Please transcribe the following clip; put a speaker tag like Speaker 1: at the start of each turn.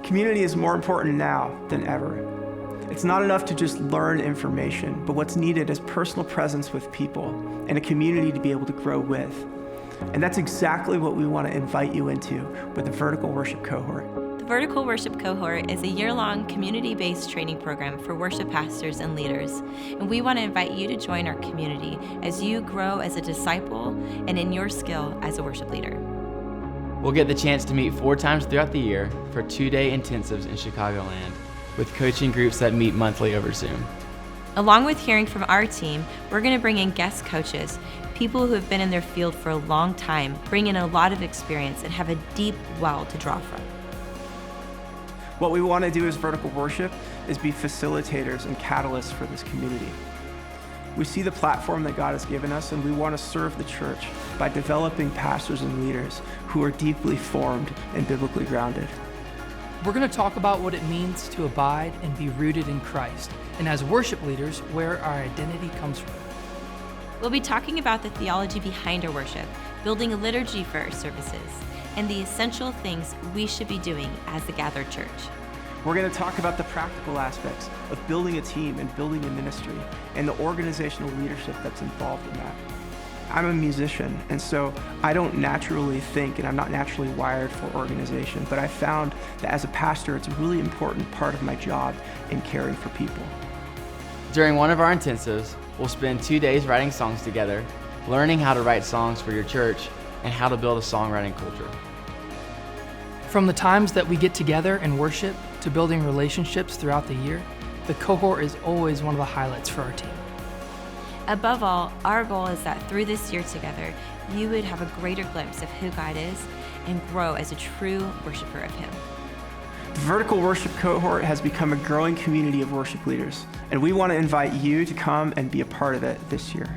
Speaker 1: Community is more important now than ever. It's not enough to just learn information, but what's needed is personal presence with people and a community to be able to grow with. And that's exactly what we want to invite you into with the Vertical Worship Cohort.
Speaker 2: The Vertical Worship Cohort is a year-long community-based training program for worship pastors and leaders. And we want to invite you to join our community as you grow as a disciple and in your skill as a worship leader.
Speaker 3: We'll get the chance to meet 4 times throughout the year for 2-day intensives in Chicagoland, with coaching groups that meet monthly over Zoom.
Speaker 2: Along with hearing from our team, we're going to bring in guest coaches, people who have been in their field for a long time, bring in a lot of experience, and have a deep well to draw from.
Speaker 1: What we want to do as Vertical Worship is be facilitators and catalysts for this community. We see the platform that God has given us, and we want to serve the church by developing pastors and leaders who are deeply formed and biblically grounded.
Speaker 4: We're going to talk about what it means to abide and be rooted in Christ, and as worship leaders, where our identity comes from.
Speaker 2: We'll be talking about the theology behind our worship, building a liturgy for our services, and the essential things we should be doing as the gathered church.
Speaker 1: We're going to talk about the practical aspects of building a team and building a ministry and the organizational leadership that's involved in that. I'm a musician, and so I don't naturally think, and I'm not naturally wired for organization, but I found that as a pastor, it's a really important part of my job in caring for people.
Speaker 3: During one of our intensives, we'll spend 2 days writing songs together, learning how to write songs for your church, and how to build a songwriting culture.
Speaker 4: From the times that we get together and worship to building relationships throughout the year, the cohort is always one of the highlights for our team.
Speaker 2: Above all, our goal is that through this year together, you would have a greater glimpse of who God is and grow as a true worshiper of Him.
Speaker 1: The Vertical Worship Cohort has become a growing community of worship leaders, and we want to invite you to come and be a part of it this year.